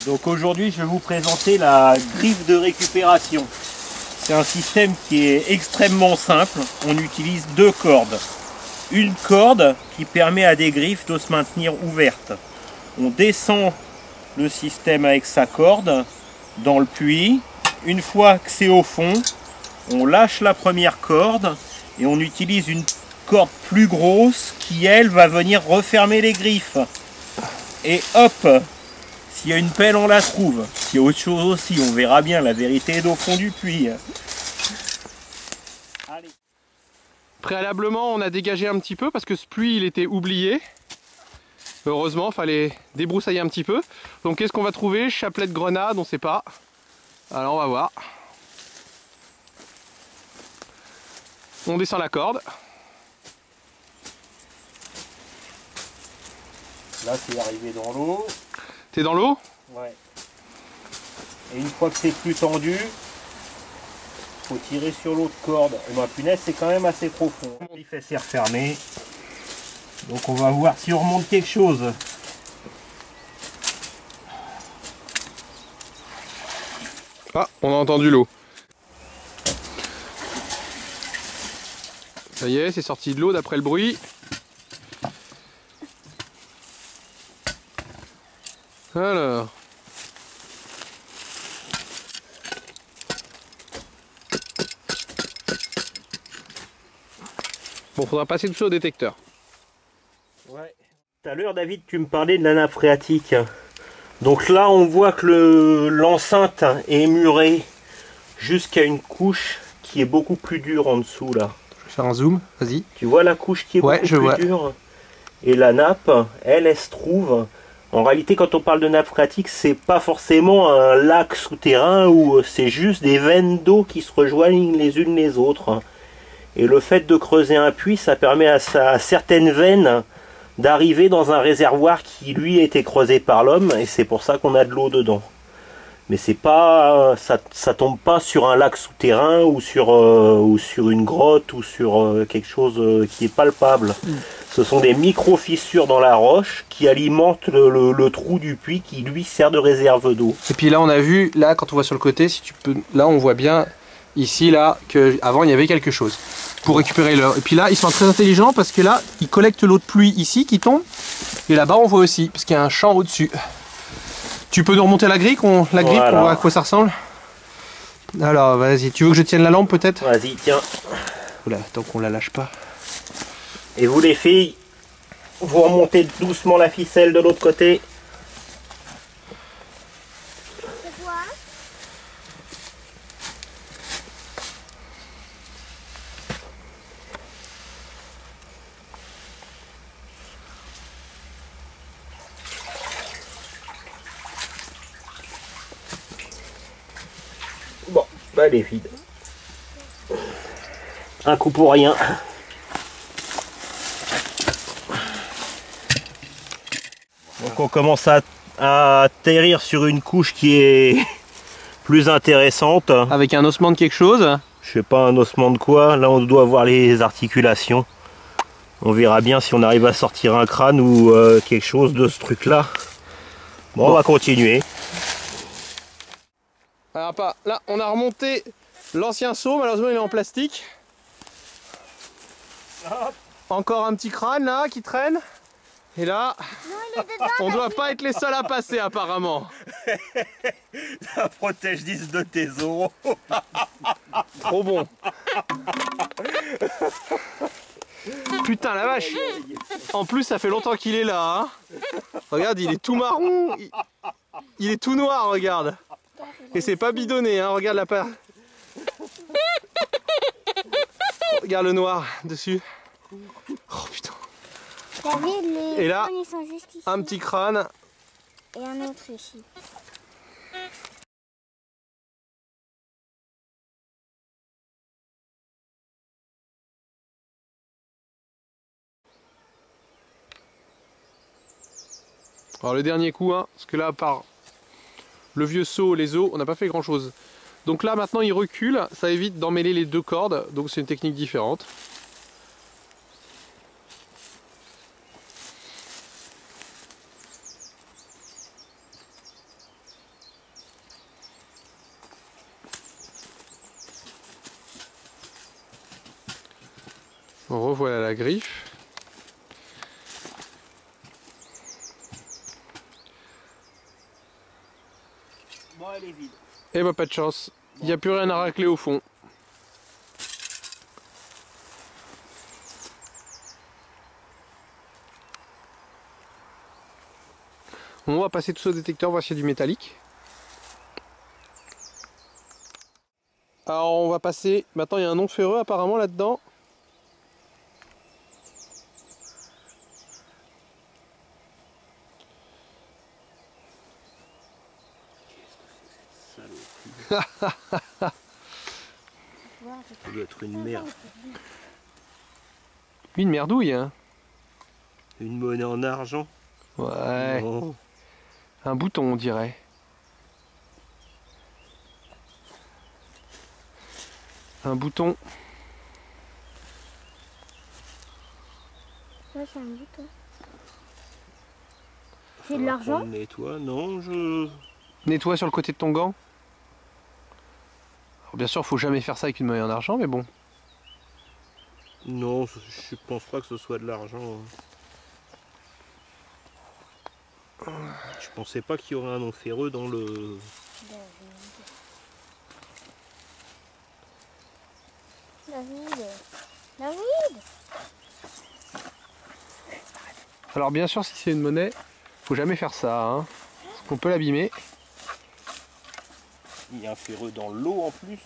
Donc aujourd'hui je vais vous présenter la griffe de récupération. C'est un système qui est extrêmement simple. On utilise deux cordes. Une corde qui permet à des griffes de se maintenir ouvertes. On descend le système avec sa corde dans le puits. Une fois que c'est au fond, on lâche la première corde et on utilise une corde plus grosse qui elle va venir refermer les griffes. Et hop! S'il y a une pelle, on la trouve. S'il y a autre chose aussi, on verra bien. La vérité est au fond du puits. Allez. Préalablement, on a dégagé un petit peu parce que ce puits, il était oublié. Heureusement, il fallait débroussailler un petit peu. Donc, qu'est-ce qu'on va trouver? Chapelet de grenade, on ne sait pas. Alors, on va voir. On descend la corde. Là, c'est arrivé dans l'eau. T'es dans l'eau? Ouais. Et une fois que c'est plus tendu, faut tirer sur l'autre corde. Et ma punaise, c'est quand même assez profond. Il fait s'est refermé. Donc on va voir si on remonte quelque chose. Ah, on a entendu l'eau. Ça y est, c'est sorti de l'eau d'après le bruit. Alors. Bon, faudra passer tout ça au détecteur. Ouais. Tout à l'heure, David, tu me parlais de la nappe phréatique. Donc là, on voit que l'enceinte est murée jusqu'à une couche qui est beaucoup plus dure en dessous, là. Je vais faire un zoom, vas-y. Tu vois la couche qui est beaucoup plus dure? Et la nappe, elle se trouve... En réalité, quand on parle de nappe phréatique, c'est pas forcément un lac souterrain où c'est juste des veines d'eau qui se rejoignent les unes les autres. Et le fait de creuser un puits, ça permet à certaines veines d'arriver dans un réservoir qui lui a été creusé par l'homme, et c'est pour ça qu'on a de l'eau dedans. Mais c'est pas, ça tombe pas sur un lac souterrain ou sur une grotte ou sur quelque chose qui est palpable. Ce sont des micro-fissures dans la roche qui alimentent le trou du puits qui lui sert de réserve d'eau. Et puis là on a vu, là quand on voit sur le côté, si tu peux, là on voit bien ici là que avant il y avait quelque chose pour récupérer l'eau. Et puis là ils sont très intelligents parce que là ils collectent l'eau de pluie ici qui tombe et là-bas on voit aussi parce qu'il y a un champ au-dessus. Tu peux nous remonter la grille, on voit à quoi ça ressemble. Alors vas-y, tu veux que je tienne la lampe peut-être? Vas-y, tiens. Oula, tant qu'on la lâche pas. Et vous les filles, vous remontez doucement la ficelle de l'autre côté. C'est quoi? Bon, bah elle est vide. Un coup pour rien. Donc on commence à atterrir sur une couche qui est plus intéressante. Avec un ossement de quelque chose? Je sais pas, un ossement de quoi. Là on doit voir les articulations. On verra bien si on arrive à sortir un crâne ou quelque chose de ce truc là. Bon, on va continuer. Alors pas, là on a remonté l'ancien seau, malheureusement il est en plastique. Encore un petit crâne là qui traîne. Et là, on doit pas être les seuls à passer apparemment. Ça protège 10 de tes os. Trop bon. Putain la vache. En plus ça fait longtemps qu'il est là. Hein. Regarde, il est tout marron. Il est tout noir, regarde. Et c'est pas bidonné, hein. Regarde la part. Regarde le noir dessus. Oh putain. Les et là, crânes, ils sont juste ici. un petit crâne. Et un autre ici. Alors le dernier coup, hein, parce que là, par le vieux seau, les os, on n'a pas fait grand chose. Donc là maintenant il recule, ça évite d'emmêler les deux cordes, donc c'est une technique différente. Revoilà la griffe. Bon, elle est vide. Et bah pas de chance, il n'y a plus rien à racler au fond. On va passer tout ça au détecteur, voir s'il y a du métallique. Alors on va passer, maintenant il y a un non ferreux apparemment là-dedans. Ça doit être une merde. Une merdouille hein. Une monnaie en argent. Ouais. Non. Un bouton on dirait. Un bouton. Ouais, c'est un bouton. C'est de l'argent? Nettoie, non, je... Nettoie sur le côté de ton gant. Alors, bien sûr, faut jamais faire ça avec une monnaie en argent, mais bon. Non, je pense pas que ce soit de l'argent. Je pensais pas qu'il y aurait un non ferreux dans le... David. David. Alors bien sûr, si c'est une monnaie, faut jamais faire ça, hein, parce qu'on peut l'abîmer. Il y a un ferreux dans l'eau en plus.